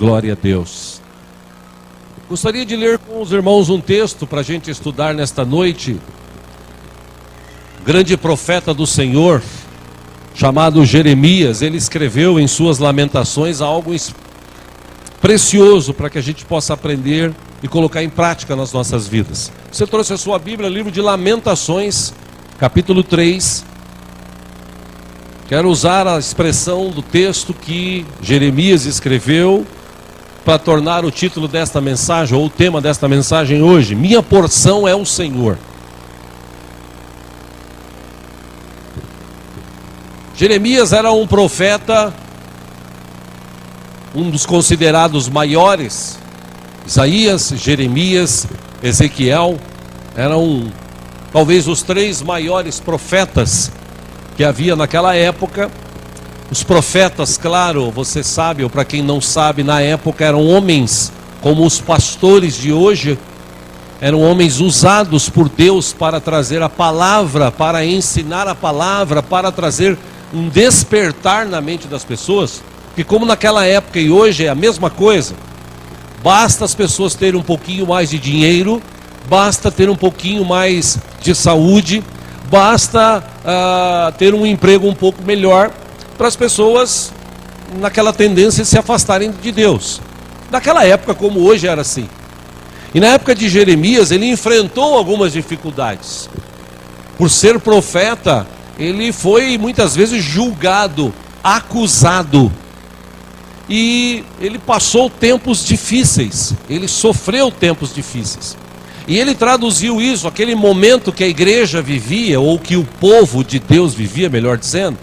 Glória a Deus. Gostaria de ler com os irmãos um texto para a gente estudar nesta noite. Grande profeta do Senhor, chamado Jeremias, ele escreveu em suas lamentações algo precioso para que a gente possa aprender e colocar em prática nas nossas vidas. Você trouxe a sua Bíblia, livro de Lamentações, capítulo 3. Quero usar a expressão do texto que Jeremias escreveu para tornar o título desta mensagem, ou o tema desta mensagem hoje: minha porção é o Senhor. Jeremias era um profeta, um dos considerados maiores. Isaías, Jeremias, Ezequiel eram talvez os três maiores profetas que havia naquela época. Os profetas, claro, você sabe, ou para quem não sabe, na época eram homens como os pastores de hoje. Eram homens usados por Deus para trazer a palavra, para ensinar a palavra, para trazer um despertar na mente das pessoas. Que como naquela época e hoje é a mesma coisa, basta as pessoas terem um pouquinho mais de dinheiro, basta ter um pouquinho mais de saúde, basta ter um emprego um pouco melhor, para as pessoas naquela tendência se afastarem de Deus. Naquela época, como hoje, era assim. E na época de Jeremias, ele enfrentou algumas dificuldades. Por ser profeta, ele foi muitas vezes julgado, acusado. E ele passou tempos difíceis, ele sofreu tempos difíceis. E ele traduziu isso, aquele momento que a igreja vivia, ou que o povo de Deus vivia, melhor dizendo.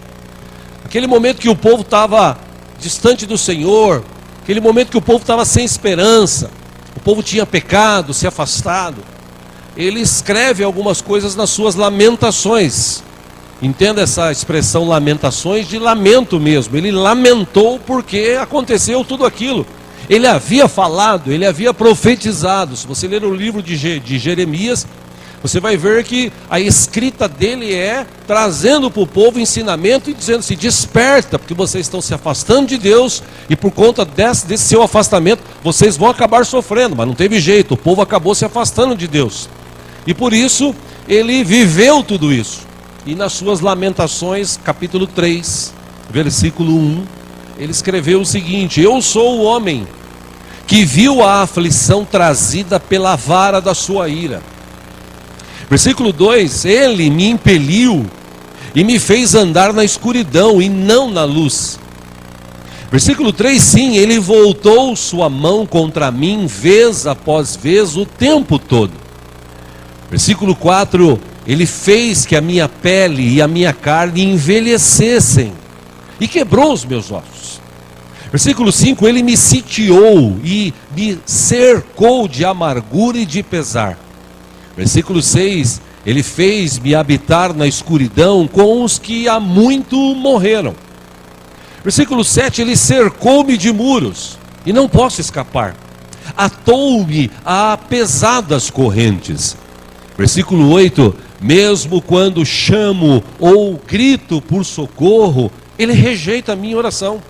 Aquele momento que o povo estava distante do Senhor, aquele momento que o povo estava sem esperança, o povo tinha pecado, se afastado. Ele escreve algumas coisas nas suas lamentações. Entenda essa expressão lamentações, de lamento mesmo. Ele lamentou porque aconteceu tudo aquilo. Ele havia falado, ele havia profetizado. Se você ler o livro de Jeremias, você vai ver que a escrita dele é trazendo para o povo ensinamento e dizendo assim: desperta, porque vocês estão se afastando de Deus, e por conta desse seu afastamento, vocês vão acabar sofrendo. Mas não teve jeito, o povo acabou se afastando de Deus. E por isso, ele viveu tudo isso. E nas suas lamentações, capítulo 3, versículo 1, ele escreveu o seguinte: eu sou o homem que viu a aflição trazida pela vara da sua ira. Versículo 2, ele me impeliu e me fez andar na escuridão e não na luz. Versículo 3, sim, ele voltou sua mão contra mim vez após vez o tempo todo. Versículo 4, ele fez que a minha pele e a minha carne envelhecessem e quebrou os meus ossos. Versículo 5, ele me sitiou e me cercou de amargura e de pesar. Versículo 6, ele fez-me habitar na escuridão com os que há muito morreram. Versículo 7, ele cercou-me de muros e não posso escapar. Atou-me a pesadas correntes. Versículo 8, mesmo quando chamo ou grito por socorro, ele rejeita a minha oração.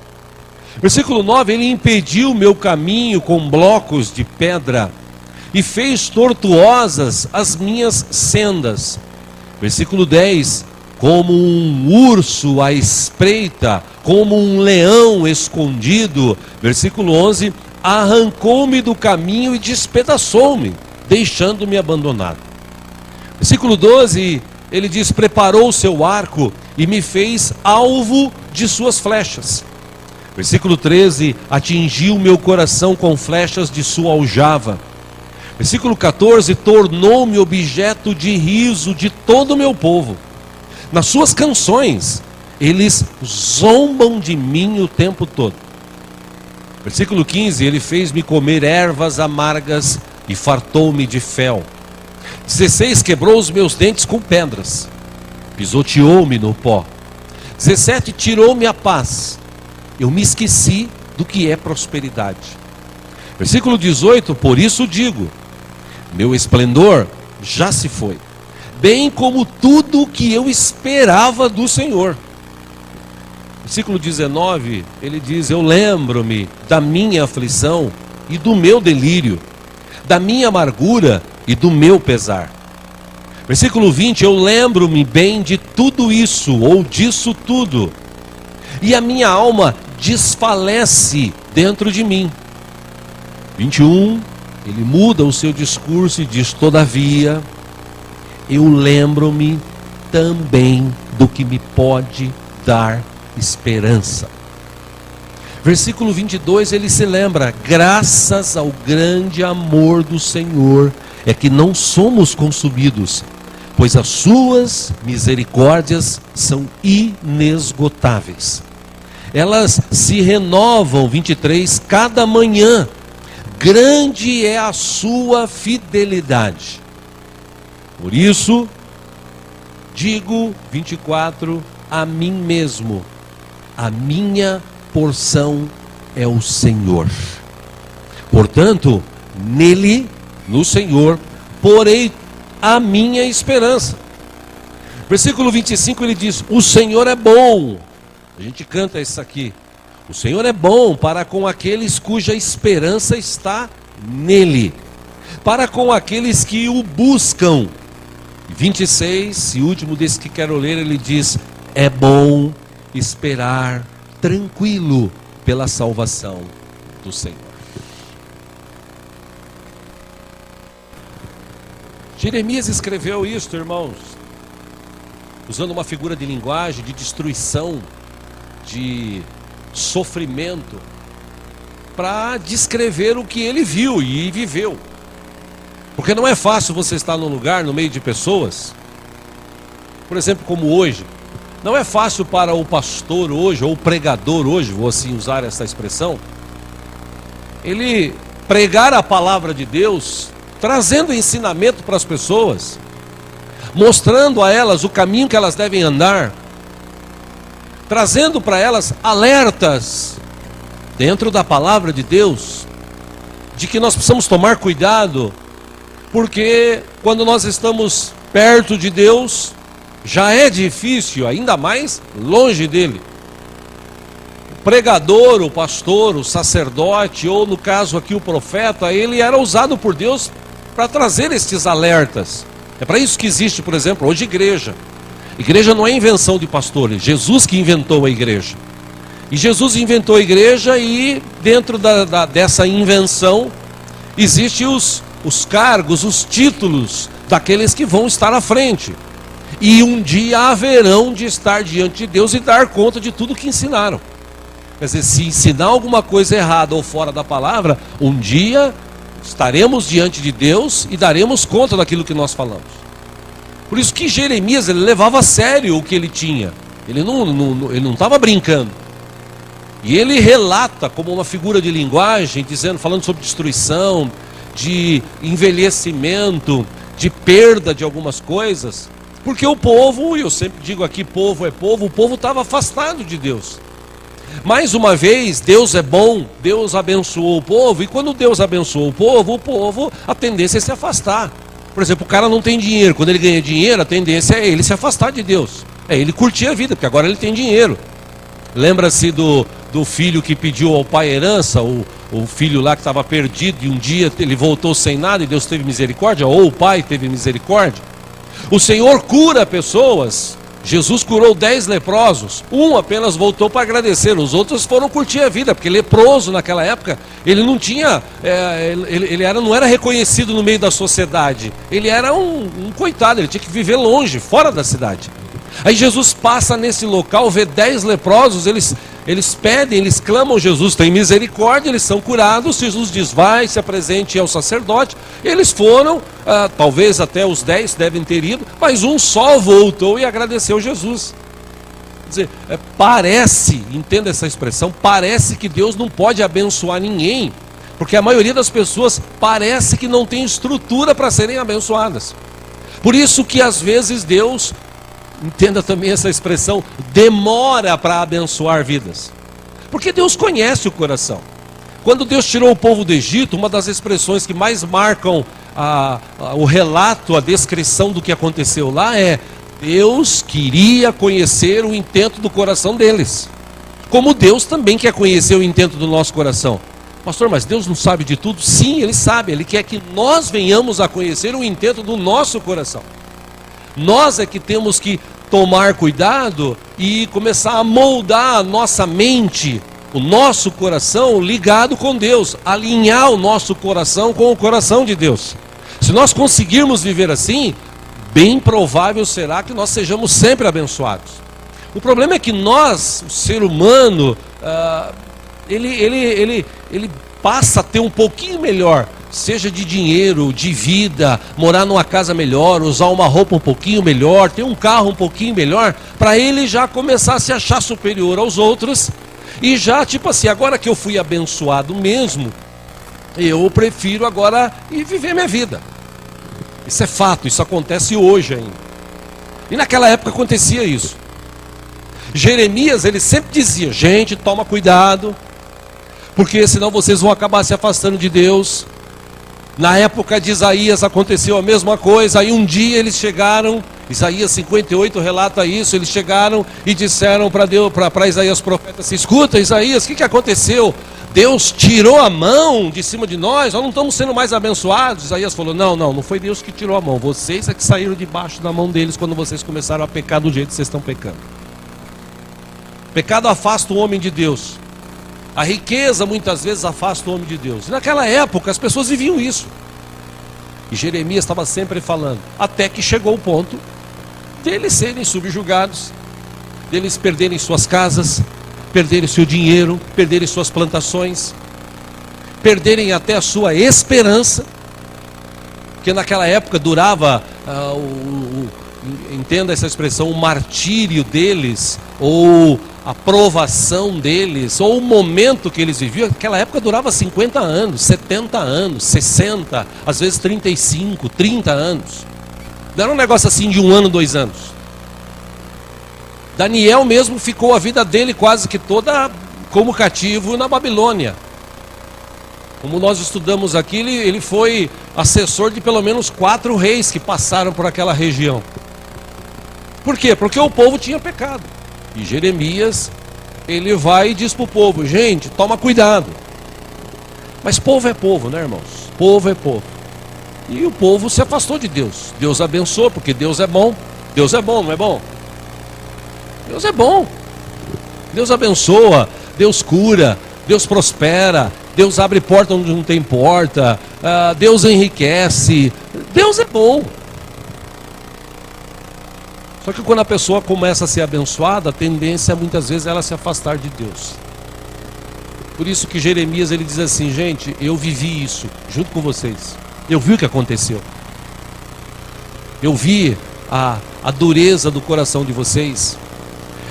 Versículo 9, ele impediu meu caminho com blocos de pedra e fez tortuosas as minhas sendas. Versículo 10, como um urso à espreita, como um leão escondido. Versículo 11, arrancou-me do caminho e despedaçou-me, deixando-me abandonado. Versículo 12, ele diz: preparou o seu arco e me fez alvo de suas flechas. Versículo 13, atingiu meu coração com flechas de sua aljava. Versículo 14, tornou-me objeto de riso de todo o meu povo. Nas suas canções, eles zombam de mim o tempo todo. Versículo 15, ele fez-me comer ervas amargas e fartou-me de fel. 16, quebrou os meus dentes com pedras, pisoteou-me no pó. 17, tirou-me a paz. Eu me esqueci do que é prosperidade. Versículo 18, por isso digo, meu esplendor já se foi, bem como tudo o que eu esperava do Senhor. Versículo 19, ele diz: eu lembro-me da minha aflição e do meu delírio, da minha amargura e do meu pesar. Versículo 20, eu lembro-me bem de tudo isso, ou disso tudo, e a minha alma desfalece dentro de mim. 21, ele muda o seu discurso e diz: todavia, eu lembro-me também do que me pode dar esperança. Versículo 22, ele se lembra: graças ao grande amor do Senhor é que não somos consumidos, pois as suas misericórdias são inesgotáveis. Elas se renovam, 23, cada manhã. Grande é a sua fidelidade. Por isso, digo, 24, a mim mesmo: a minha porção é o Senhor. Portanto, nele, no Senhor, porei a minha esperança. Versículo 25, ele diz: o Senhor é bom. A gente canta isso aqui. O Senhor é bom para com aqueles cuja esperança está nele, para com aqueles que o buscam. 26, e último desse que quero ler, ele diz: é bom esperar tranquilo pela salvação do Senhor. Jeremias escreveu isto, irmãos, usando uma figura de linguagem, de destruição, de sofrimento, para descrever o que ele viu e viveu. Porque não é fácil você estar num lugar, no meio de pessoas, por exemplo, como hoje. Não é fácil para o pastor hoje, ou o pregador hoje, vou assim usar essa expressão, ele pregar a palavra de Deus, trazendo ensinamento para as pessoas, mostrando a elas o caminho que elas devem andar, trazendo para elas alertas dentro da palavra de Deus, de que nós precisamos tomar cuidado, porque quando nós estamos perto de Deus, já é difícil, ainda mais longe dele. O pregador, o pastor, o sacerdote, ou no caso aqui o profeta, ele era usado por Deus para trazer estes alertas. É para isso que existe, por exemplo, hoje igreja. Igreja não é invenção de pastores, Jesus que inventou a igreja. E Jesus inventou a igreja, e dentro dessa invenção existem os cargos, os títulos daqueles que vão estar à frente. E um dia haverão de estar diante de Deus e dar conta de tudo que ensinaram. Quer dizer, se ensinar alguma coisa errada ou fora da palavra, um dia estaremos diante de Deus e daremos conta daquilo que nós falamos. Por isso que Jeremias, ele levava a sério o que ele tinha. Ele não estava brincando. E ele relata como uma figura de linguagem, falando sobre destruição, de envelhecimento, de perda de algumas coisas. Porque o povo, e eu sempre digo aqui, povo é povo, o povo estava afastado de Deus. Mais uma vez, Deus é bom, Deus abençoou o povo, e quando Deus abençoou o povo, a tendência é se afastar. Por exemplo, o cara não tem dinheiro, quando ele ganha dinheiro, a tendência é ele se afastar de Deus. É ele curtir a vida, porque agora ele tem dinheiro. Lembra-se do filho que pediu ao pai herança, o filho lá que estava perdido, e um dia ele voltou sem nada e Deus teve misericórdia, ou o pai teve misericórdia. O Senhor cura pessoas. Jesus curou 10 leprosos, um apenas voltou para agradecer, os outros foram curtir a vida, porque leproso naquela época, ele não tinha, não era reconhecido no meio da sociedade, ele era um coitado, ele tinha que viver longe, fora da cidade. Aí Jesus passa nesse local, vê 10 leprosos, eles pedem, eles clamam, Jesus tem misericórdia, eles são curados. Jesus diz: vai, se apresente ao sacerdote. Eles foram, talvez até os 10 devem ter ido, mas um só voltou e agradeceu Jesus. Quer dizer, parece, entenda essa expressão, parece que Deus não pode abençoar ninguém, porque a maioria das pessoas parece que não tem estrutura para serem abençoadas. Por isso que às vezes Deus, entenda também essa expressão, demora para abençoar vidas. Porque Deus conhece o coração. Quando Deus tirou o povo do Egito, uma das expressões que mais marcam o relato, a descrição do que aconteceu lá é: Deus queria conhecer o intento do coração deles. Como Deus também quer conhecer o intento do nosso coração. Pastor, mas Deus não sabe de tudo? Sim, Ele sabe. Ele quer que nós venhamos a conhecer o intento do nosso coração. Nós é que temos que tomar cuidado e começar a moldar a nossa mente, o nosso coração ligado com Deus, alinhar o nosso coração com o coração de Deus. Se nós conseguirmos viver assim, bem provável será que nós sejamos sempre abençoados. O problema é que nós, o ser humano, ele passa a ter um pouquinho melhor, seja de dinheiro, de vida, morar numa casa melhor, usar uma roupa um pouquinho melhor, ter um carro um pouquinho melhor, para ele já começar a se achar superior aos outros, e já tipo assim, agora que eu fui abençoado mesmo, eu prefiro agora ir viver minha vida. Isso é fato, isso acontece hoje ainda. E naquela época acontecia isso. Jeremias, ele sempre dizia, gente, toma cuidado, porque senão vocês vão acabar se afastando de Deus. Na época de Isaías aconteceu a mesma coisa. Aí um dia eles chegaram, Isaías 58 relata isso, eles chegaram e disseram para Isaías profeta assim, escuta Isaías, o que aconteceu? Deus tirou a mão de cima de nós não estamos sendo mais abençoados. Isaías falou, não foi Deus que tirou a mão, vocês é que saíram debaixo da mão deles quando vocês começaram a pecar do jeito que vocês estão pecando. Pecado afasta o homem de Deus. A riqueza muitas vezes afasta o homem de Deus. E naquela época as pessoas viviam isso. E Jeremias estava sempre falando, até que chegou o ponto deles serem subjugados, deles perderem suas casas, perderem seu dinheiro, perderem suas plantações, perderem até a sua esperança, porque naquela época durava, entenda essa expressão, o martírio deles, ou a provação deles, ou o momento que eles viviam. Naquela época durava 50 anos, 70 anos, 60, às vezes 35, 30 anos. Não era um negócio assim de 1 ano, 2 anos. Daniel mesmo ficou a vida dele quase que toda como cativo na Babilônia. Como nós estudamos aqui, ele foi assessor de pelo menos 4 reis que passaram por aquela região. Por quê? Porque o povo tinha pecado. E Jeremias, ele vai e diz para o povo, gente, toma cuidado. Mas povo é povo, né, irmãos? Povo é povo. E o povo se afastou de Deus. Deus abençoou, porque Deus é bom. Deus é bom, não é bom? Deus é bom. Deus abençoa, Deus cura, Deus prospera, Deus abre porta onde não tem porta, Deus enriquece. Deus é bom. Só que quando a pessoa começa a ser abençoada, a tendência é muitas vezes ela se afastar de Deus. Por isso que Jeremias ele diz assim, gente, eu vivi isso junto com vocês. Eu vi o que aconteceu. Eu vi a dureza do coração de vocês.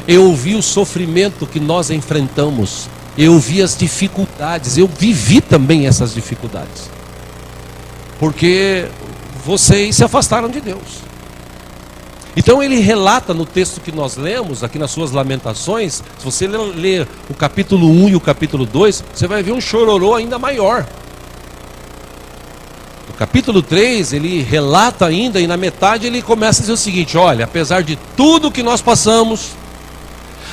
Eu vi o sofrimento que nós enfrentamos. Eu vi as dificuldades. Eu vivi também essas dificuldades. Porque vocês se afastaram de Deus. Então ele relata no texto que nós lemos, aqui nas suas lamentações, se você ler o capítulo 1 e o capítulo 2, você vai ver um chororô ainda maior. No capítulo 3, ele relata ainda, e na metade ele começa a dizer o seguinte, olha, apesar de tudo que nós passamos,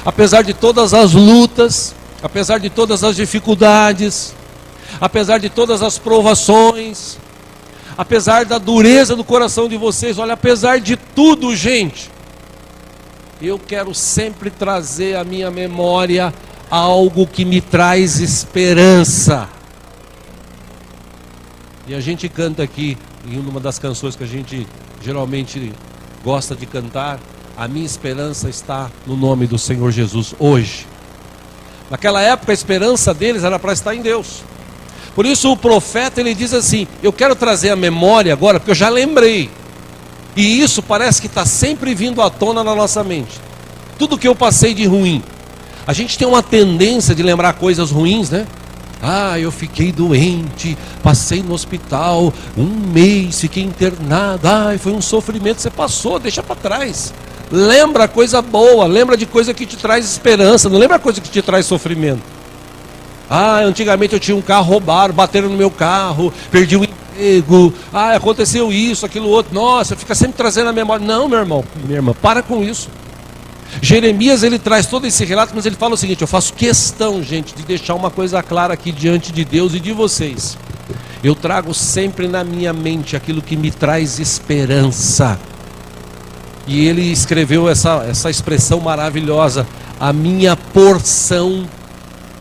apesar de todas as lutas, apesar de todas as dificuldades, apesar de todas as provações, apesar da dureza do coração de vocês, olha, apesar de tudo, gente, eu quero sempre trazer à minha memória algo que me traz esperança. E a gente canta aqui, em uma das canções que a gente geralmente gosta de cantar, a minha esperança está no nome do Senhor Jesus, hoje. Naquela época a esperança deles era para estar em Deus. Por isso o profeta ele diz assim, eu quero trazer a memória agora, porque eu já lembrei. E isso parece que está sempre vindo à tona na nossa mente. Tudo que eu passei de ruim. A gente tem uma tendência de lembrar coisas ruins, né? Eu fiquei doente, passei no hospital, 1 mês, fiquei internado. Foi um sofrimento, você passou, deixa para trás. Lembra coisa boa, lembra de coisa que te traz esperança, não lembra coisa que te traz sofrimento. Antigamente eu tinha um carro roubado, bateram no meu carro, perdi o emprego, aconteceu isso, aquilo outro. Nossa, fica sempre trazendo a memória. Não, meu irmão, minha irmã, para com isso. Jeremias, ele traz todo esse relato, mas ele fala o seguinte: eu faço questão, gente, de deixar uma coisa clara aqui diante de Deus e de vocês. Eu trago sempre na minha mente aquilo que me traz esperança. E ele escreveu essa expressão maravilhosa: a minha porção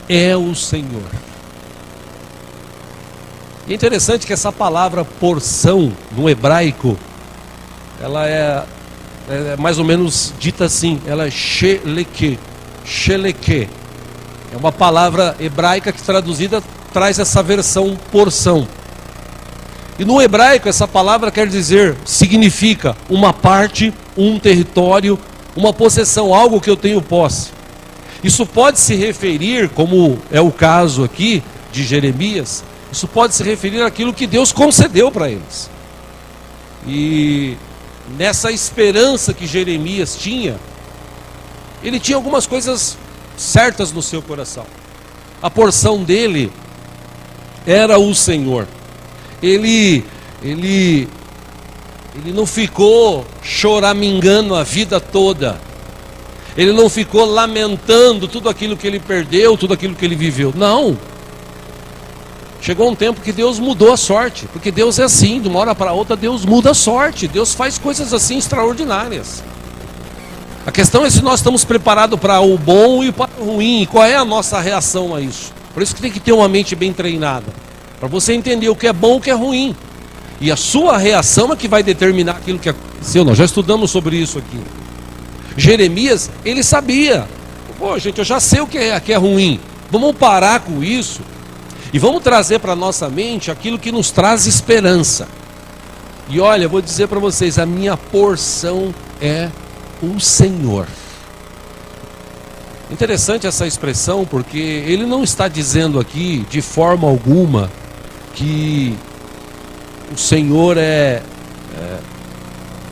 é o Senhor. E é interessante que essa palavra porção, no hebraico, ela é mais ou menos dita assim, ela é sheleke. Sheleke. É uma palavra hebraica que traduzida traz essa versão porção. E no hebraico essa palavra quer dizer, significa uma parte, um território, uma possessão, algo que eu tenho posse. Isso pode se referir, como é o caso aqui de Jeremias, isso pode se referir àquilo que Deus concedeu para eles. E nessa esperança que Jeremias tinha, ele tinha algumas coisas certas no seu coração. A porção dele era o Senhor. Ele não ficou choramingando a vida toda. Ele não ficou lamentando tudo aquilo que ele perdeu, tudo aquilo que ele viveu. Não. Chegou um tempo que Deus mudou a sorte, porque Deus é assim, de uma hora para outra Deus muda a sorte, Deus faz coisas assim extraordinárias. A questão é se nós estamos preparados para o bom e para o ruim, e qual é a nossa reação a isso. Por isso que tem que ter uma mente bem treinada, para você entender o que é bom e o que é ruim. E a sua reação é que vai determinar aquilo que aconteceu. Nós já estudamos sobre isso aqui. Jeremias, ele sabia, pô gente, eu já sei o que é ruim, vamos parar com isso. E vamos trazer para a nossa mente aquilo que nos traz esperança. E olha, eu vou dizer para vocês, a minha porção é o Senhor. Interessante essa expressão, porque ele não está dizendo aqui, de forma alguma, que o Senhor é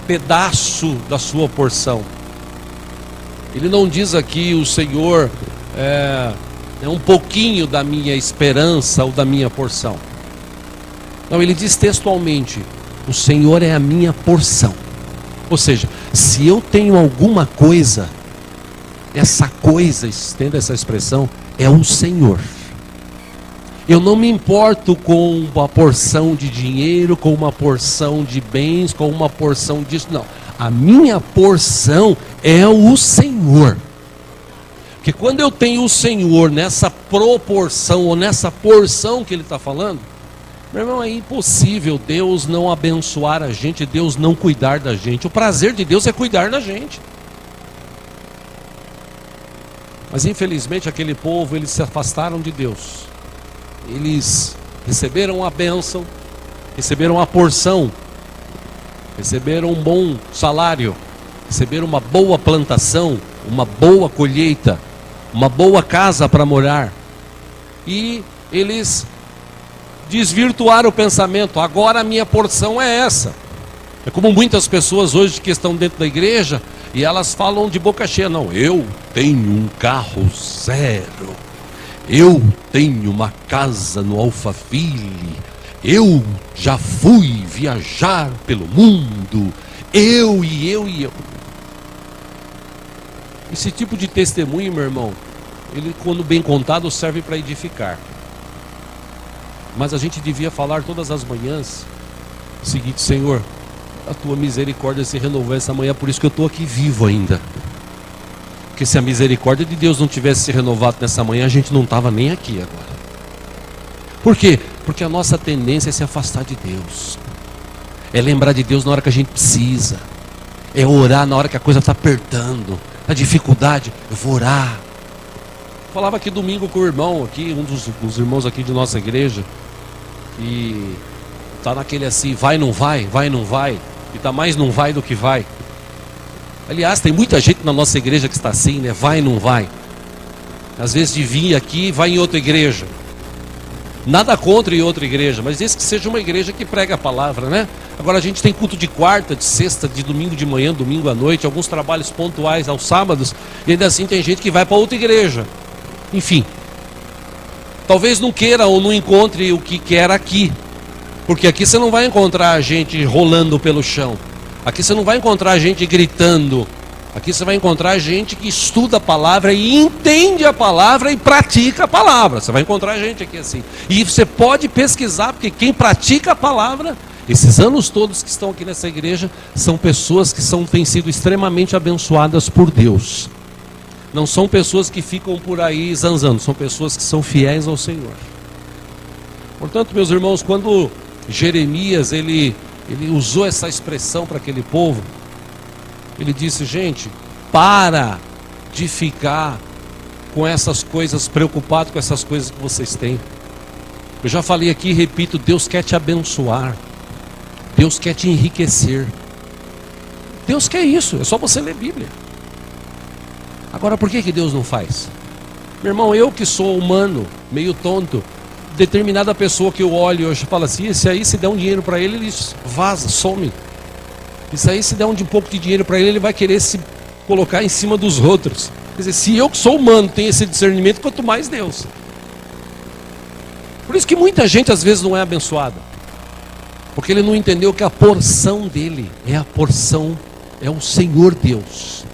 pedaço da sua porção. Ele não diz aqui, o Senhor é um pouquinho da minha esperança ou da minha porção. Não, ele diz textualmente, o Senhor é a minha porção. Ou seja, se eu tenho alguma coisa, essa coisa, estenda essa expressão, é o Senhor. Eu não me importo com uma porção de dinheiro, com uma porção de bens, com uma porção disso, não. A minha porção é o Senhor. Porque quando eu tenho o Senhor nessa proporção, ou nessa porção que ele está falando, meu irmão, é impossível Deus não abençoar a gente, Deus não cuidar da gente. O prazer de Deus é cuidar da gente. Mas infelizmente aquele povo, eles se afastaram de Deus. Eles receberam a bênção, receberam a porção, receberam um bom salário, receberam uma boa plantação, uma boa colheita, uma boa casa para morar. E eles desvirtuaram o pensamento, agora a minha porção é essa. É como muitas pessoas hoje que estão dentro da igreja e elas falam de boca cheia, não, eu tenho um carro zero, eu tenho uma casa no Alphaville, eu já fui viajar pelo mundo, eu. Esse tipo de testemunho, meu irmão, ele, quando bem contado, serve para edificar. Mas a gente devia falar todas as manhãs o seguinte: Senhor, a tua misericórdia se renovou essa manhã, por isso que eu estou aqui vivo ainda. Porque se a misericórdia de Deus não tivesse se renovado nessa manhã, a gente não estava nem aqui agora. Por quê? Porque a nossa tendência é se afastar de Deus, é lembrar de Deus na hora que a gente precisa, é orar na hora que a coisa está apertando, a dificuldade, eu vou orar. Falava aqui domingo com o irmão aqui, um dos irmãos aqui de nossa igreja, que está naquele assim, vai não vai, e está mais não vai do que vai. Aliás, tem muita gente na nossa igreja que está assim, né? Vai não vai. Às vezes de vir aqui, vai em outra igreja. Nada contra em outra igreja, mas desde que seja uma igreja que prega a palavra, né? Agora a gente tem culto de quarta, de sexta, de domingo de manhã, domingo à noite, alguns trabalhos pontuais aos sábados, e ainda assim tem gente que vai para outra igreja. Enfim, talvez não queira ou não encontre o que quer aqui, porque aqui você não vai encontrar gente rolando pelo chão, aqui você não vai encontrar gente gritando, Aqui você vai encontrar gente que estuda a palavra e entende a palavra e pratica a palavra. Você vai encontrar gente aqui assim. E você pode pesquisar, porque quem pratica a palavra, esses anos todos que estão aqui nessa igreja, são pessoas que têm sido extremamente abençoadas por Deus. Não são pessoas que ficam por aí zanzando, são pessoas que são fiéis ao Senhor. Portanto, meus irmãos, quando Jeremias ele usou essa expressão para aquele povo, ele disse: gente, para de ficar com essas coisas, preocupado com essas coisas que vocês têm. Eu já falei aqui e repito, Deus quer te abençoar, Deus quer te enriquecer, Deus quer isso, é só você ler Bíblia. Agora, por que Deus não faz? Meu irmão, eu que sou humano, meio tonto, determinada pessoa que eu olho hoje fala assim: esse aí, se der um dinheiro para ele, ele vaza, some. Isso aí, se der um pouco de dinheiro para ele, ele vai querer se colocar em cima dos outros. Quer dizer, se eu que sou humano tenho esse discernimento, quanto mais Deus. Por isso que muita gente às vezes não é abençoada, porque ele não entendeu que a porção dele é a porção, é o Senhor Deus.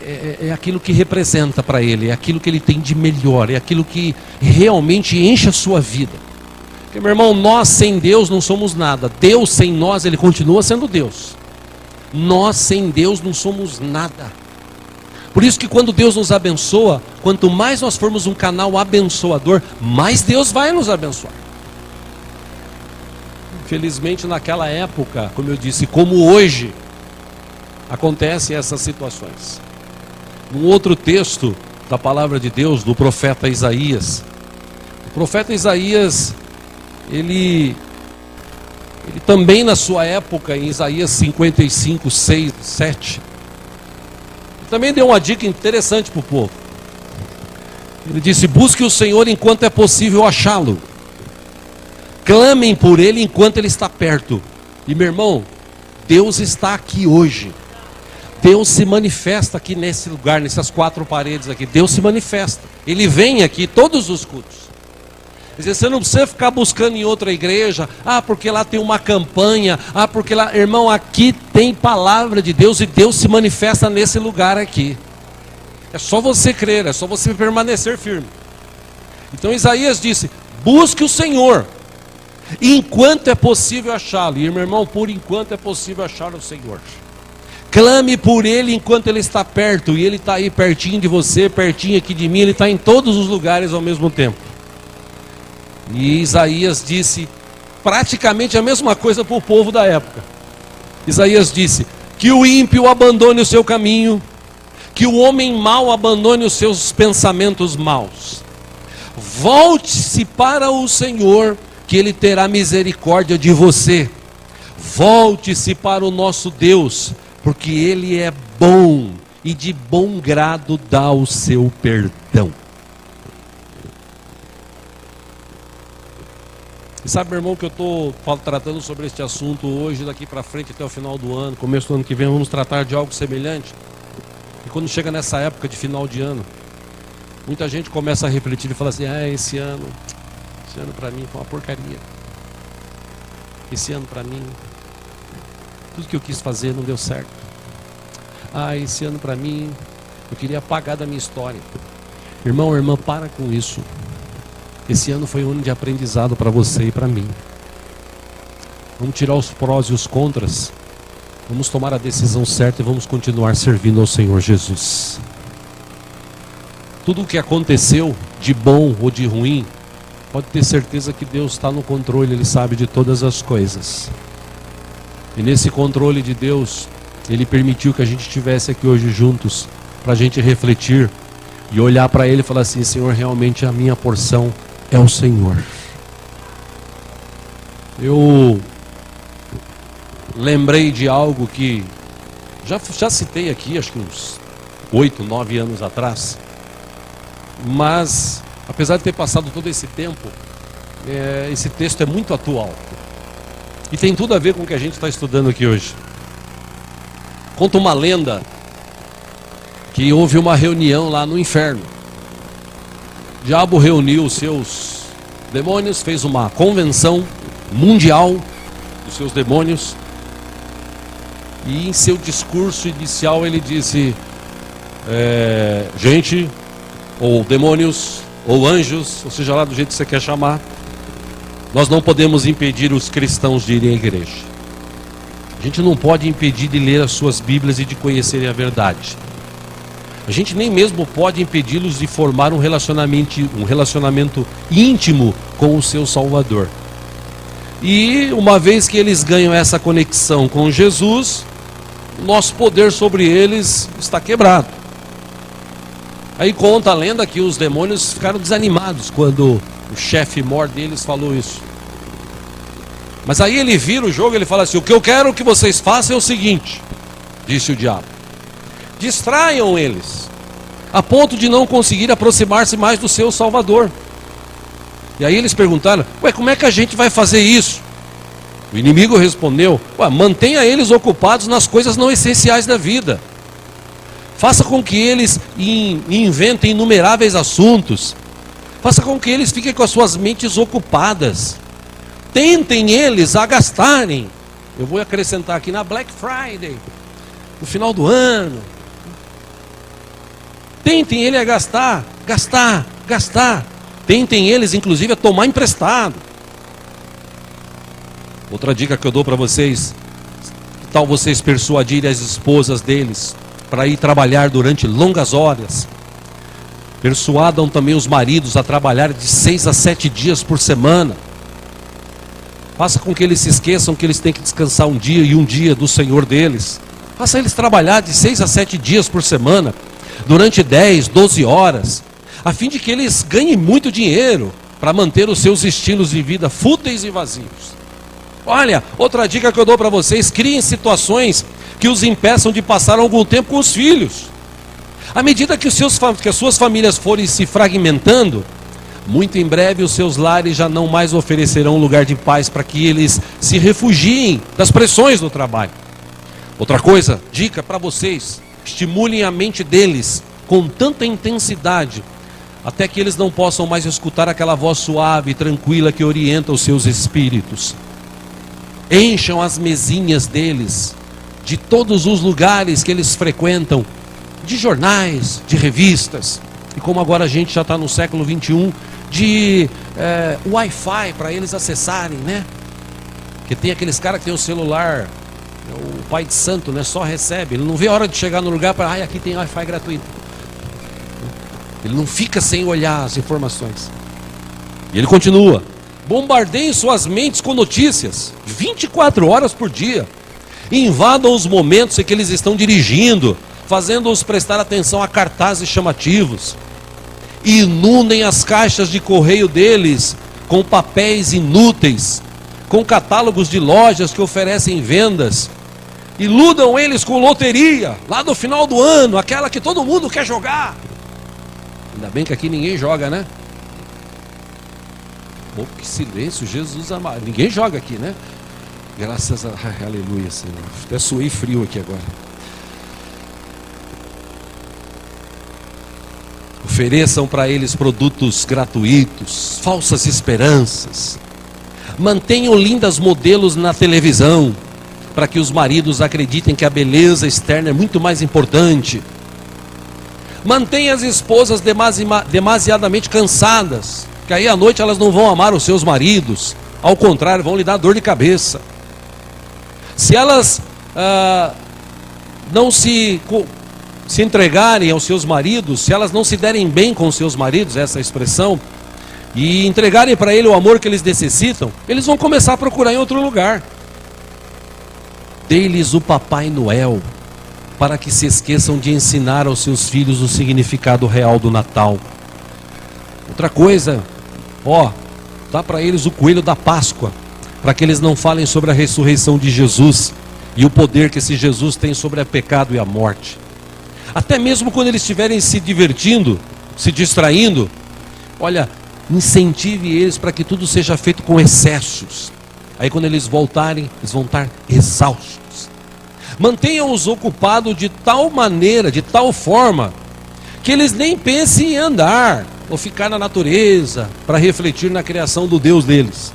É aquilo que representa para ele, é aquilo que ele tem de melhor, é aquilo que realmente enche a sua vida. Porque, meu irmão, nós sem Deus não somos nada. Deus sem nós, ele continua sendo Deus. Nós sem Deus não somos nada. Por isso que quando Deus nos abençoa, quanto mais nós formos um canal abençoador, mais Deus vai nos abençoar. Infelizmente, naquela época, como eu disse, como hoje, acontecem essas situações. Um outro texto da palavra de Deus, do profeta Isaías. O profeta Isaías, ele também na sua época, em Isaías 55, 6, 7, também deu uma dica interessante para o povo. Ele disse: busque o Senhor enquanto é possível achá-lo. Clamem por Ele enquanto Ele está perto. E, meu irmão, Deus está aqui hoje. Deus se manifesta aqui nesse lugar, nessas quatro paredes aqui. Deus se manifesta. Ele vem aqui todos os cultos. Quer dizer, você não precisa ficar buscando em outra igreja. Porque lá tem uma campanha. Porque lá... Irmão, aqui tem palavra de Deus e Deus se manifesta nesse lugar aqui. É só você crer, é só você permanecer firme. Então Isaías disse: busque o Senhor enquanto é possível achá-lo. E, meu irmão, por enquanto é possível achar o Senhor. Clame por Ele enquanto Ele está perto. E Ele está aí pertinho de você, pertinho aqui de mim. Ele está em todos os lugares ao mesmo tempo. E Isaías disse praticamente a mesma coisa para o povo da época. Isaías disse: que o ímpio abandone o seu caminho, que o homem mau abandone os seus pensamentos maus. Volte-se para o Senhor, que Ele terá misericórdia de você. Volte-se para o nosso Deus, porque Ele é bom e de bom grado dá o seu perdão. E sabe, meu irmão, que eu estou tratando sobre este assunto hoje, daqui para frente até o final do ano, começo do ano que vem, vamos tratar de algo semelhante. E quando chega nessa época de final de ano, muita gente começa a refletir e fala assim: esse ano para mim foi uma porcaria. Esse ano para mim, tudo que eu quis fazer não deu certo. Esse ano para mim, eu queria apagar da minha história. Irmão, irmã, para com isso. Esse ano foi um ano de aprendizado para você e para mim. Vamos tirar os prós e os contras. Vamos tomar a decisão certa e vamos continuar servindo ao Senhor Jesus. Tudo o que aconteceu, de bom ou de ruim, pode ter certeza que Deus está no controle, Ele sabe de todas as coisas. E nesse controle de Deus, Ele permitiu que a gente estivesse aqui hoje juntos, para a gente refletir e olhar para Ele e falar assim: Senhor, realmente a minha porção é o Senhor. Eu lembrei de algo que já citei aqui, acho que uns 8, 9 anos atrás, mas apesar de ter passado todo esse tempo, esse texto é muito atual e tem tudo a ver com o que a gente está estudando aqui hoje. Conta uma lenda que houve uma reunião lá no inferno. O diabo reuniu os seus demônios, fez uma convenção mundial dos seus demônios. E em seu discurso inicial ele disse: gente, ou demônios, ou anjos, ou seja lá do jeito que você quer chamar, nós não podemos impedir os cristãos de irem à igreja. A gente não pode impedir de ler as suas Bíblias e de conhecerem a verdade. A gente nem mesmo pode impedi-los de formar um relacionamento íntimo com o seu Salvador. E uma vez que eles ganham essa conexão com Jesus, nosso poder sobre eles está quebrado. Aí conta a lenda que os demônios ficaram desanimados quando o chefe mor deles falou isso. Mas aí ele vira o jogo e ele fala assim: o que eu quero que vocês façam é o seguinte, disse o diabo: distraiam eles, a ponto de não conseguir aproximar-se mais do seu Salvador. E aí eles perguntaram: como é que a gente vai fazer isso? O inimigo respondeu: mantenha eles ocupados nas coisas não essenciais da vida. Faça com que eles inventem inumeráveis assuntos. Faça com que eles fiquem com as suas mentes ocupadas. Tentem eles a gastarem. Eu vou acrescentar aqui na Black Friday, no final do ano. Tentem ele a gastar. Tentem eles, inclusive, a tomar emprestado. Outra dica que eu dou para vocês: que tal vocês persuadirem as esposas deles para ir trabalhar durante longas horas? Persuadam também os maridos a trabalhar de 6 a 7 dias por semana. Faça com que eles se esqueçam que eles têm que descansar um dia e um dia do Senhor deles. Faça eles trabalhar de 6 a 7 dias por semana, durante 10, 12 horas, a fim de que eles ganhem muito dinheiro para manter os seus estilos de vida fúteis e vazios. Olha, outra dica que eu dou para vocês: criem situações que os impeçam de passar algum tempo com os filhos. À medida que as suas famílias forem se fragmentando, muito em breve os seus lares já não mais oferecerão lugar de paz para que eles se refugiem das pressões do trabalho. Outra coisa, dica para vocês: estimulem a mente deles com tanta intensidade, até que eles não possam mais escutar aquela voz suave e tranquila que orienta os seus espíritos. Encham as mesinhas deles, de todos os lugares que eles frequentam, de jornais, de revistas, e como agora a gente já está no século 21, de Wi-Fi para eles acessarem, né? Porque tem aqueles caras que tem o celular, o pai de santo, né? Só recebe, ele não vê a hora de chegar no lugar para, aqui tem Wi-Fi gratuito. Ele não fica sem olhar as informações. E ele continua: bombardeiem suas mentes com notícias, 24 horas por dia. Invadam os momentos em que eles estão dirigindo, fazendo-os prestar atenção a cartazes chamativos. Inundem as caixas de correio deles com papéis inúteis, com catálogos de lojas que oferecem vendas. Iludam eles com loteria, lá no final do ano, aquela que todo mundo quer jogar. Ainda bem que aqui ninguém joga, né? Oh, que silêncio, Jesus amado. Ninguém joga aqui, né? Graças a... Aleluia, Senhor. Até suei frio aqui agora. Ofereçam para eles produtos gratuitos, falsas esperanças. Mantenham lindas modelos na televisão, para que os maridos acreditem que a beleza externa é muito mais importante. Mantenha as esposas demasiadamente cansadas, que aí à noite elas não vão amar os seus maridos, ao contrário, vão lhe dar dor de cabeça. Se elas não se entregarem aos seus maridos, se elas não se derem bem com os seus maridos, essa expressão, e entregarem para ele o amor que eles necessitam, eles vão começar a procurar em outro lugar. Dê-lhes o Papai Noel, para que se esqueçam de ensinar aos seus filhos o significado real do Natal. Outra coisa, dá para eles o coelho da Páscoa, para que eles não falem sobre a ressurreição de Jesus e o poder que esse Jesus tem sobre o pecado e a morte. Até mesmo quando eles estiverem se divertindo, se distraindo, incentive eles para que tudo seja feito com excessos. Aí quando eles voltarem, eles vão estar exaustos. Mantenham-os ocupados de tal maneira, de tal forma, que eles nem pensem em andar ou ficar na natureza para refletir na criação do Deus deles.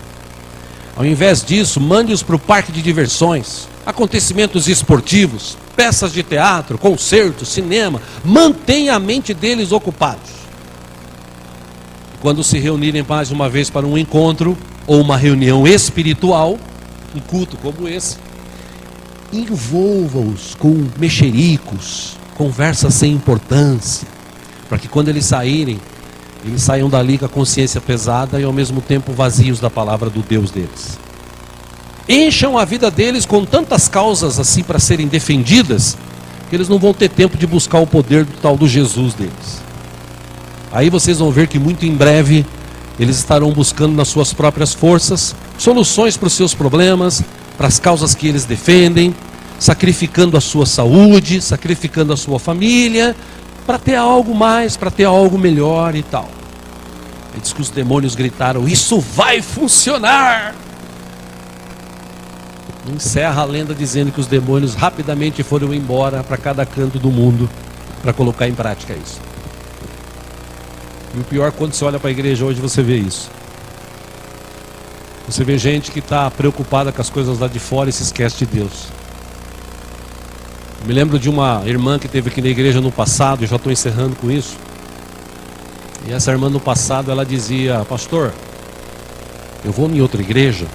Ao invés disso, mande-os para o parque de diversões, acontecimentos esportivos, peças de teatro, concertos, cinema. Mantenha a mente deles ocupados. Quando se reunirem mais uma vez para um encontro ou uma reunião espiritual, um culto como esse, envolva-os com mexericos, conversas sem importância, para que quando eles saírem, eles saiam dali com a consciência pesada e ao mesmo tempo vazios da palavra do Deus deles. Encham a vida deles com tantas causas assim para serem defendidas, que eles não vão ter tempo de buscar o poder do tal do Jesus deles. Aí vocês vão ver que muito em breve eles estarão buscando nas suas próprias forças soluções para os seus problemas, para as causas que eles defendem, sacrificando a sua saúde, sacrificando a sua família, para ter algo mais, para ter algo melhor e tal. Ele diz que os demônios gritaram: isso vai funcionar! Encerra a lenda dizendo que os demônios rapidamente foram embora para cada canto do mundo para colocar em prática isso. E o pior, quando você olha para a igreja hoje, você vê isso. Você vê gente que está preocupada com as coisas lá de fora e se esquece de Deus. Me lembro de uma irmã que esteve aqui na igreja no passado, e já estou encerrando com isso. E essa irmã no passado, ela dizia: pastor, eu vou em outra igreja,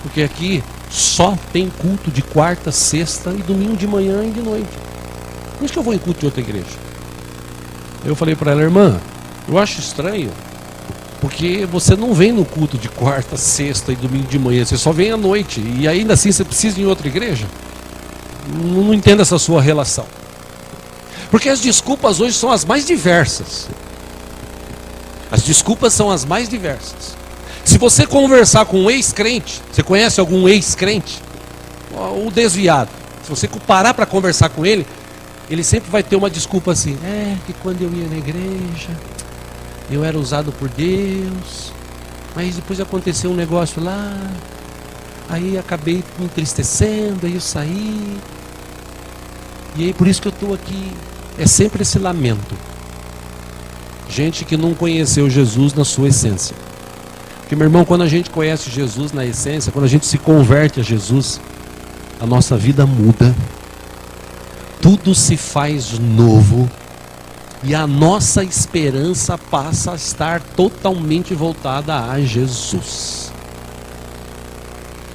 porque aqui só tem culto de quarta, sexta e domingo de manhã e de noite. Por isso que eu vou em culto de outra igreja. Eu falei para ela: irmã, eu acho estranho, porque você não vem no culto de quarta, sexta e domingo de manhã, você só vem à noite, e ainda assim você precisa ir em outra igreja? Não entendo essa sua relação. Porque as desculpas hoje são as mais diversas. As desculpas são as mais diversas. Se você conversar com um ex-crente, você conhece algum ex-crente? O desviado. Se você parar para conversar com ele, ele sempre vai ter uma desculpa assim: que quando eu ia na igreja, eu era usado por Deus, mas depois aconteceu um negócio lá, aí acabei me entristecendo, aí eu saí, e aí por isso que eu estou aqui. É sempre esse lamento. Gente que não conheceu Jesus na sua essência. Porque, meu irmão, quando a gente conhece Jesus na essência, quando a gente se converte a Jesus, a nossa vida muda, tudo se faz novo, e a nossa esperança passa a estar totalmente voltada a Jesus.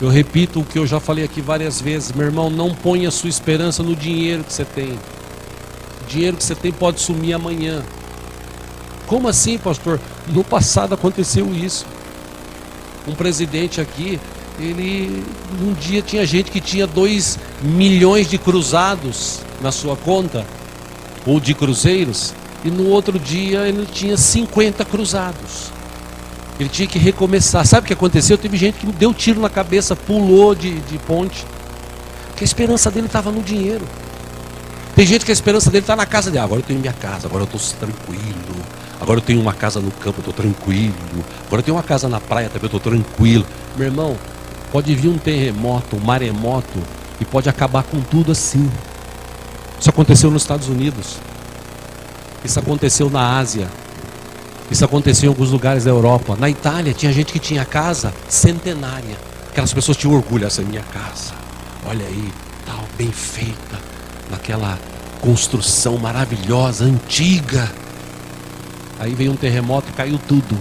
Eu repito o que eu já falei aqui várias vezes, meu irmão: não ponha a sua esperança no dinheiro que você tem. O dinheiro que você tem pode sumir amanhã. Como assim, pastor? No passado aconteceu isso. Um presidente aqui, ele um dia tinha gente que tinha 2 milhões de cruzados na sua conta, ou de cruzeiros, e no outro dia ele tinha 50 cruzados. Ele tinha que recomeçar. Sabe o que aconteceu? Teve gente que deu tiro na cabeça, pulou de ponte, porque a esperança dele estava no dinheiro. Tem gente que a esperança dele está na casa dele. Agora eu tenho minha casa, agora eu estou tranquilo. Agora eu tenho uma casa no campo, eu estou tranquilo. Agora eu tenho uma casa na praia também, eu estou tranquilo. Meu irmão, pode vir um terremoto, um maremoto, e pode acabar com tudo assim. Isso aconteceu nos Estados Unidos. Isso aconteceu na Ásia. Isso aconteceu em alguns lugares da Europa. Na Itália tinha gente que tinha casa centenária. Aquelas pessoas tinham orgulho: essa é minha casa. Olha aí, tal, bem feita, naquela construção maravilhosa, antiga. Aí veio um terremoto e caiu tudo.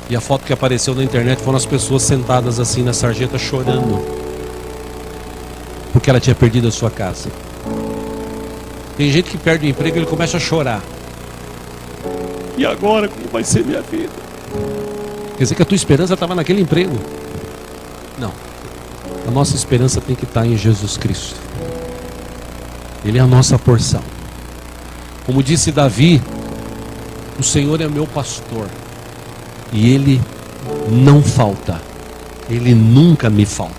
E a foto que apareceu na internet foram as pessoas sentadas assim na sarjeta chorando, porque ela tinha perdido a sua casa. Tem gente que perde o emprego e ele começa a chorar. E agora, como vai ser minha vida? Quer dizer que a tua esperança estava naquele emprego? Não. A nossa esperança tem que estar em Jesus Cristo. Ele é a nossa porção. Como disse Davi: o Senhor é meu pastor, e Ele não falta. Ele nunca me falta.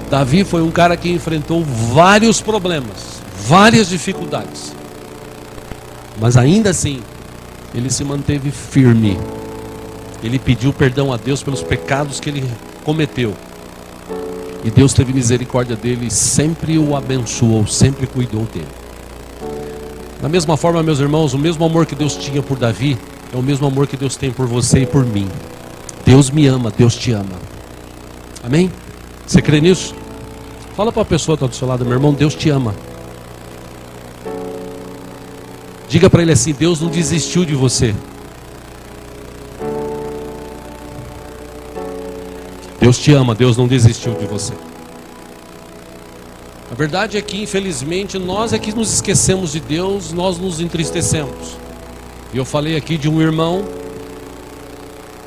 Davi foi um cara que enfrentou vários problemas, várias dificuldades, mas ainda assim, ele se manteve firme. Ele pediu perdão a Deus pelos pecados que ele cometeu, e Deus teve misericórdia dele e sempre o abençoou, sempre cuidou dele. Da mesma forma, meus irmãos, o mesmo amor que Deus tinha por Davi é o mesmo amor que Deus tem por você e por mim. Deus me ama, Deus te ama. Amém? Você crê nisso? Fala para a pessoa que está do seu lado, meu irmão, Deus te ama. Diga para ele assim: Deus não desistiu de você. Deus te ama, Deus não desistiu de você. A verdade é que, infelizmente, nós é que nos esquecemos de Deus, nós nos entristecemos. E eu falei aqui de um irmão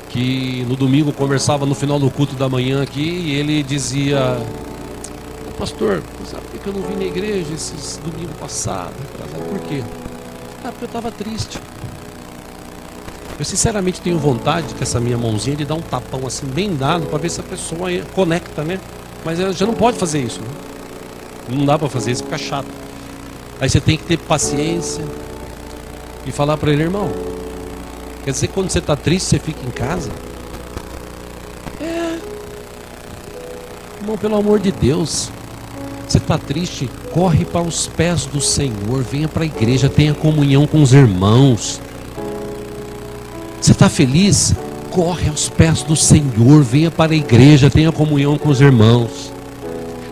que no domingo conversava no final do culto da manhã aqui, e ele dizia: pastor, sabe por que eu não vim na igreja esses domingos passados? Por quê? Porque eu estava triste. Eu sinceramente tenho vontade que essa minha mãozinha de dar um tapão assim bem dado para ver se a pessoa conecta, né? Mas ela já não pode fazer isso, né? Não dá para fazer isso, fica chato. Aí você tem que ter paciência e falar para ele: irmão, quer dizer que quando você está triste você fica em casa? Irmão, pelo amor de Deus, você está triste, corre para os pés do Senhor, venha para a igreja, tenha comunhão com os irmãos. Você está feliz? Corre aos pés do Senhor, venha para a igreja, tenha comunhão com os irmãos.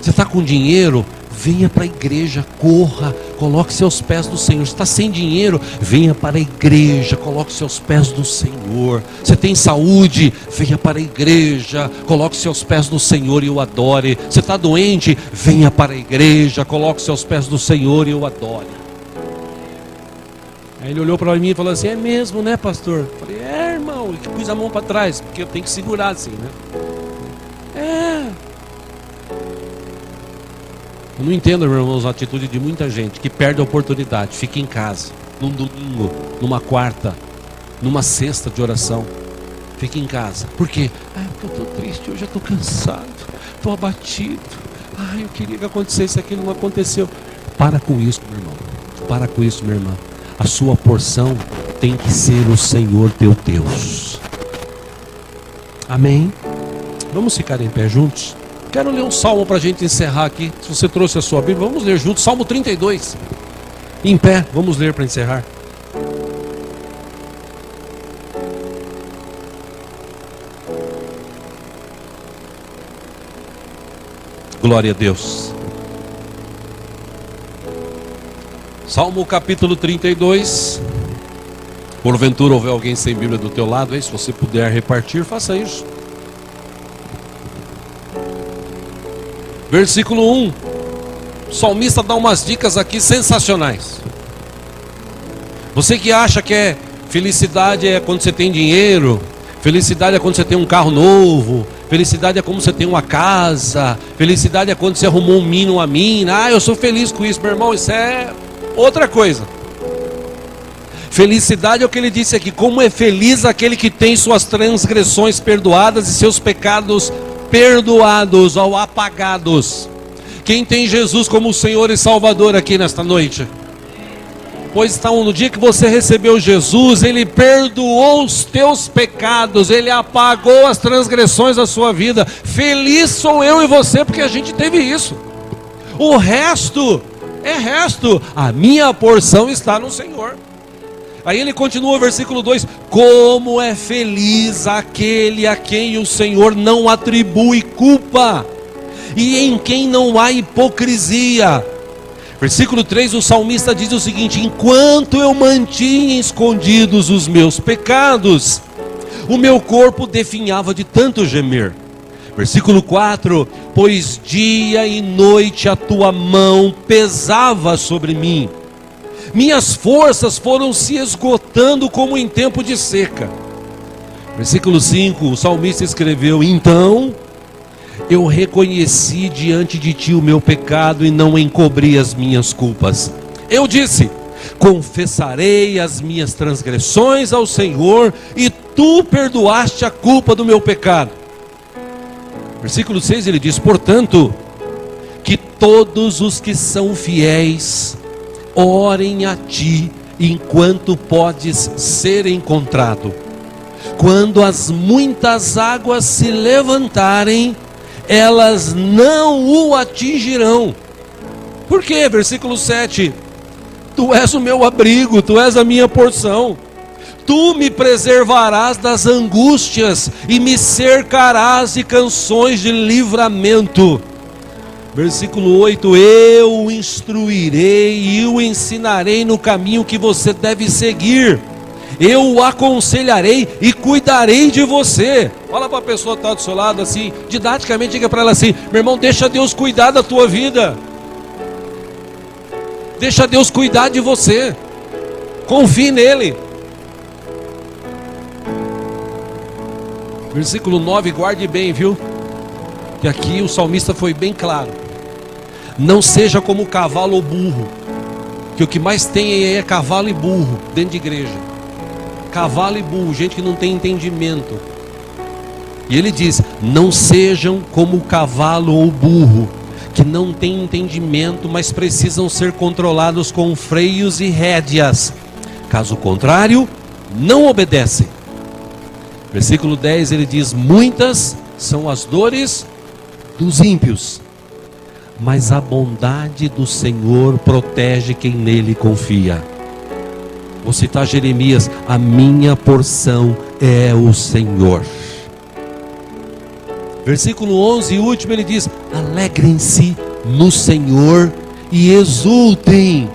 Você está com dinheiro? Venha para a igreja, corra, coloque seus pés no Senhor. Você está sem dinheiro? Venha para a igreja, coloque seus pés no Senhor. Você tem saúde? Venha para a igreja, coloque seus pés no Senhor e o adore. Você está doente? Venha para a igreja, coloque seus pés no Senhor e o adore. Aí ele olhou para mim e falou assim: é mesmo, né, pastor? Eu falei: é, irmão. E pus a mão para trás, porque eu tenho que segurar assim, né? Eu não entendo, meus irmãos, a atitude de muita gente que perde a oportunidade, fica em casa, num domingo, numa quarta, numa sexta de oração. Fica em casa. Por quê? Porque eu estou triste, hoje eu estou cansado, estou abatido. Eu queria que acontecesse aquilo, não aconteceu. Para com isso, meu irmão. Para com isso, minha irmã. A sua porção tem que ser o Senhor teu Deus. Amém? Vamos ficar em pé juntos? Quero ler um salmo para a gente encerrar aqui. Se você trouxe a sua Bíblia, vamos ler juntos. Salmo 32. Em pé, vamos ler para encerrar. Glória a Deus. Salmo capítulo 32. Porventura houver alguém sem Bíblia do teu lado, aí, se você puder repartir, faça isso. Versículo 1. O salmista dá umas dicas aqui sensacionais. Você que acha que felicidade é quando você tem dinheiro, felicidade é quando você tem um carro novo, felicidade é quando você tem uma casa, felicidade é quando você arrumou um menino, uma mina. Eu sou feliz com isso, meu irmão. Isso é outra coisa. Felicidade é o que ele disse aqui: como é feliz aquele que tem suas transgressões perdoadas e seus pecados perdoados ou apagados. Quem tem Jesus como Senhor e Salvador aqui nesta noite? Pois então, no dia que você recebeu Jesus, Ele perdoou os teus pecados, Ele apagou as transgressões da sua vida. Feliz sou eu e você, porque a gente teve isso. O resto é resto. A minha porção está no Senhor. Aí ele continua o versículo 2: como é feliz aquele a quem o Senhor não atribui culpa, e em quem não há hipocrisia. Versículo 3, o salmista diz o seguinte: enquanto eu mantinha escondidos os meus pecados, o meu corpo definhava de tanto gemer. Versículo 4, pois dia e noite a tua mão pesava sobre mim, minhas forças foram se esgotando como em tempo de seca. Versículo 5, o salmista escreveu: então eu reconheci diante de ti o meu pecado e não encobri as minhas culpas. Eu disse: confessarei as minhas transgressões ao Senhor, e tu perdoaste a culpa do meu pecado. Versículo 6, ele diz: portanto, que todos os que são fiéis orem a ti enquanto podes ser encontrado. Quando as muitas águas se levantarem, elas não o atingirão. Por quê? Versículo 7, tu és o meu abrigo, tu és a minha porção, Tu me preservarás das angústias e me cercarás de canções de livramento. Versículo 8: eu o instruirei e o ensinarei no caminho que você deve seguir. Eu o aconselharei e cuidarei de você. Fala para a pessoa que está do seu lado assim, didaticamente, diga para ela assim: meu irmão, deixa Deus cuidar da tua vida. Deixa Deus cuidar de você. Confie nele. Versículo 9, guarde bem, viu? Que aqui o salmista foi bem claro. Não seja como cavalo ou burro, que o que mais tem aí é cavalo e burro dentro de igreja. Cavalo e burro, gente que não tem entendimento. E ele diz: não sejam como o cavalo ou burro, que não tem entendimento, mas precisam ser controlados com freios e rédeas. Caso contrário, não obedecem. Versículo 10 ele diz: muitas são as dores dos ímpios, mas a bondade do Senhor protege quem nele confia. Vou citar Jeremias: a minha porção é o Senhor. Versículo 11 e último ele diz: alegrem-se no Senhor e exultem,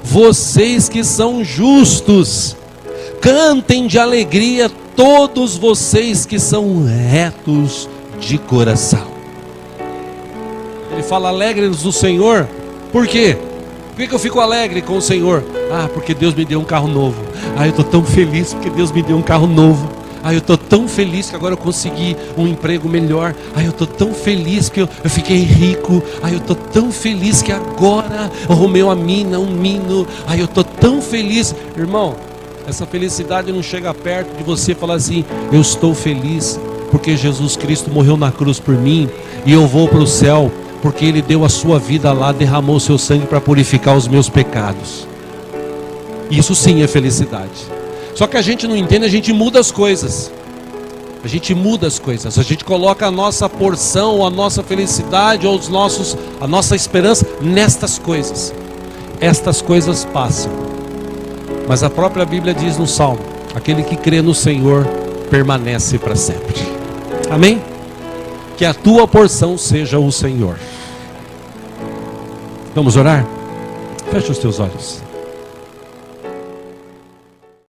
vocês que são justos, cantem de alegria todos vocês que são retos de coração. Ele fala: alegre-nos no Senhor. Por quê? Por que eu fico alegre com o Senhor? Porque Deus me deu um carro novo. Eu estou tão feliz porque Deus me deu um carro novo. Eu estou tão feliz que agora eu consegui um emprego melhor. Eu estou tão feliz que eu fiquei rico. Eu estou tão feliz que agora eu arrumei uma mina, um mino. Eu estou tão feliz. Irmão, essa felicidade não chega perto de você falar assim: eu estou feliz porque Jesus Cristo morreu na cruz por mim e eu vou para o céu porque Ele deu a sua vida lá, derramou o seu sangue para purificar os meus pecados. Isso sim é felicidade. Só que a gente não entende, a gente muda as coisas. A gente muda as coisas. A gente coloca a nossa porção, a nossa felicidade, ou a nossa esperança nestas coisas. Estas coisas passam. Mas a própria Bíblia diz no Salmo: aquele que crê no Senhor permanece para sempre. Amém? Que a tua porção seja o Senhor. Vamos orar? Fecha os teus olhos.